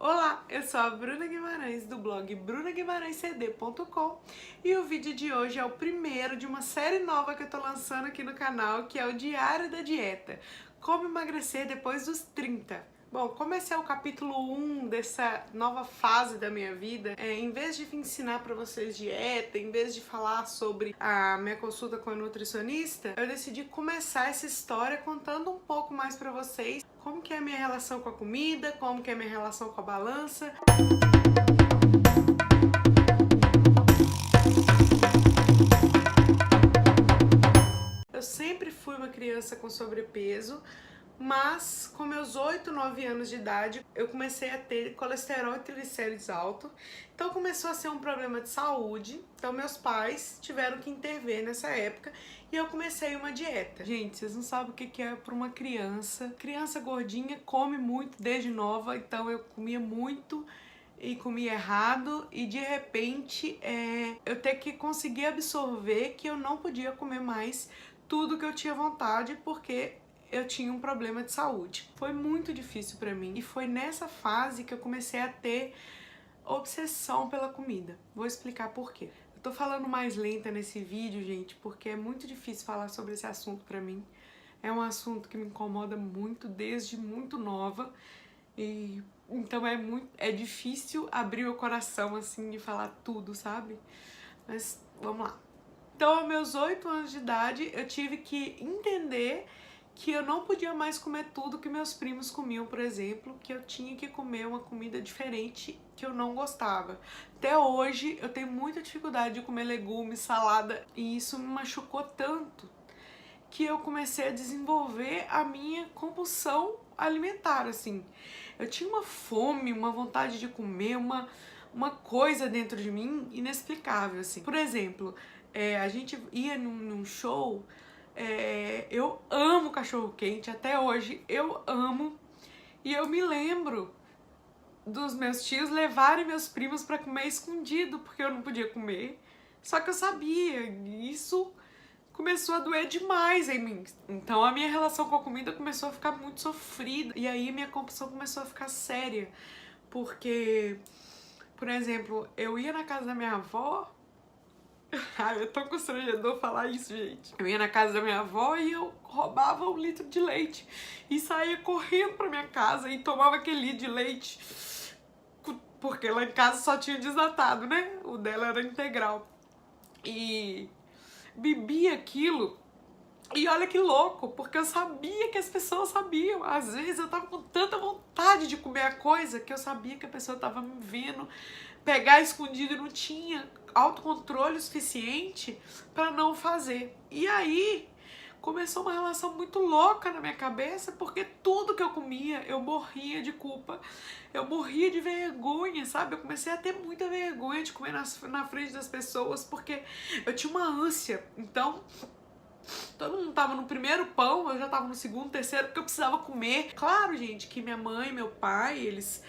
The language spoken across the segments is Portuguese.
Olá, eu sou a Bruna Guimarães do blog brunaguimarãescd.com e o vídeo de hoje é o primeiro de uma série nova que eu tô lançando aqui no canal, que é o Diário da Dieta, como emagrecer depois dos 30. Bom, como esse é o capítulo 1 dessa nova fase da minha vida, em vez de ensinar pra vocês dieta, em vez de falar sobre a minha consulta com a nutricionista, eu decidi começar essa história contando um pouco mais pra vocês como que é a minha relação com a comida, como que é a minha relação com a balança. Eu sempre fui uma criança com sobrepeso, mas com meus 8, 9 anos de idade eu comecei a ter colesterol e triglicéridos alto, então começou a ser um problema de saúde, então meus pais tiveram que intervir nessa época e eu comecei uma dieta. Gente, vocês não sabem o que é para uma criança. Criança gordinha come muito desde nova, então eu comia muito e comia errado e de repente eu ter que conseguir absorver que eu não podia comer mais tudo que eu tinha vontade porque eu tinha um problema de saúde. Foi muito difícil pra mim e foi nessa fase que eu comecei a ter obsessão pela comida. Vou explicar por quê. Eu tô falando mais lenta nesse vídeo, gente, porque é muito difícil falar sobre esse assunto pra mim. É um assunto que me incomoda muito desde muito nova e então é difícil abrir o coração assim e falar tudo, sabe? Mas vamos lá. Então, aos meus 8 anos de idade, eu tive que entender que eu não podia mais comer tudo que meus primos comiam, por exemplo, que eu tinha que comer uma comida diferente que eu não gostava. Até hoje, eu tenho muita dificuldade de comer legumes, salada, e isso me machucou tanto que eu comecei a desenvolver a minha compulsão alimentar, assim. Eu tinha uma fome, uma vontade de comer, uma coisa dentro de mim inexplicável, assim. Por exemplo, a gente ia num show, eu amo cachorro-quente, até hoje eu amo, e eu me lembro dos meus tios levarem meus primos pra comer escondido, porque eu não podia comer, só que eu sabia, e isso começou a doer demais em mim. Então a minha relação com a comida começou a ficar muito sofrida. E aí minha compulsão começou a ficar séria. Porque, por exemplo, eu ia na casa da minha avó. Ai, é tão constrangedor falar isso, gente. Eu ia na casa da minha avó e eu roubava 1 litro de leite. E saía correndo pra minha casa e tomava aquele litro de leite. Porque lá em casa só tinha desnatado, né? O dela era integral. E bebi aquilo. E olha que louco, porque eu sabia que as pessoas sabiam. Às vezes eu tava com tanta vontade de comer a coisa que eu sabia que a pessoa tava me vendo pegar escondido e não tinha autocontrole suficiente pra não fazer. E aí começou uma relação muito louca na minha cabeça, porque tudo que eu comia eu morria de culpa, eu morria de vergonha, sabe? Eu comecei a ter muita vergonha de comer na frente das pessoas, porque eu tinha uma ânsia. Então todo mundo tava no primeiro pão, eu já tava no segundo, terceiro, porque eu precisava comer. Claro, gente, que minha mãe e meu pai, eles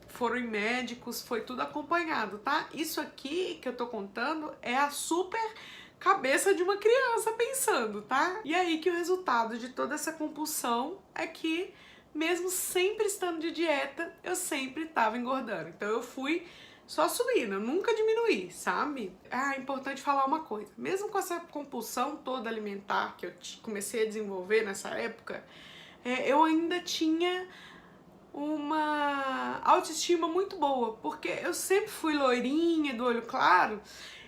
foram em médicos, foi tudo acompanhado, tá? Isso aqui que eu tô contando é a super cabeça de uma criança pensando, tá? E aí que o resultado de toda essa compulsão é que, mesmo sempre estando de dieta, eu sempre tava engordando. Então eu fui só subindo, eu nunca diminuí, sabe? Ah, é importante falar uma coisa. Mesmo com essa compulsão toda alimentar que eu comecei a desenvolver nessa época, eu ainda tinha uma autoestima muito boa, porque eu sempre fui loirinha, do olho claro,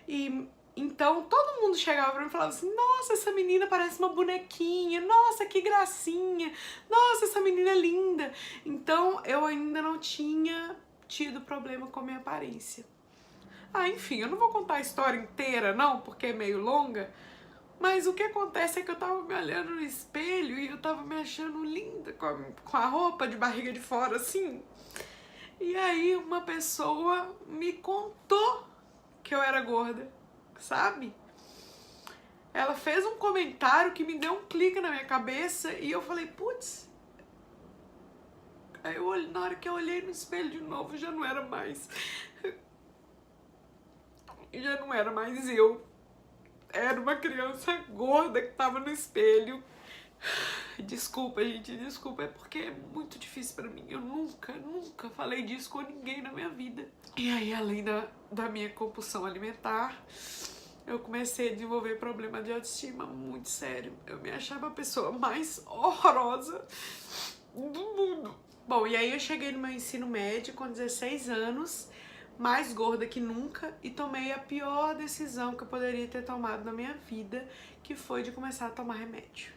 e então todo mundo chegava pra mim e falava assim: nossa, essa menina parece uma bonequinha, nossa, que gracinha, nossa, essa menina é linda. Então eu ainda não tinha tido problema com a minha aparência. Ah, enfim, eu não vou contar a história inteira não, porque é meio longa, mas o que acontece é que eu tava me olhando no espelho e eu tava me achando linda com a roupa de barriga de fora, assim. E aí uma pessoa me contou que eu era gorda, sabe? Ela fez um comentário que me deu um clique na minha cabeça e eu falei, putz. Aí na hora que eu olhei no espelho de novo, já não era mais. Já não era mais eu. Era uma criança gorda que tava no espelho, Desculpa, gente, desculpa, é porque é muito difícil pra mim. Eu nunca falei disso com ninguém na minha vida. E aí, além da minha compulsão alimentar, eu comecei a desenvolver problema de autoestima muito sério. Eu me achava a pessoa mais horrorosa do mundo. Bom, e aí eu cheguei no meu ensino médio com 16 anos, mais gorda que nunca, e tomei a pior decisão que eu poderia ter tomado na minha vida, que foi de começar a tomar remédio.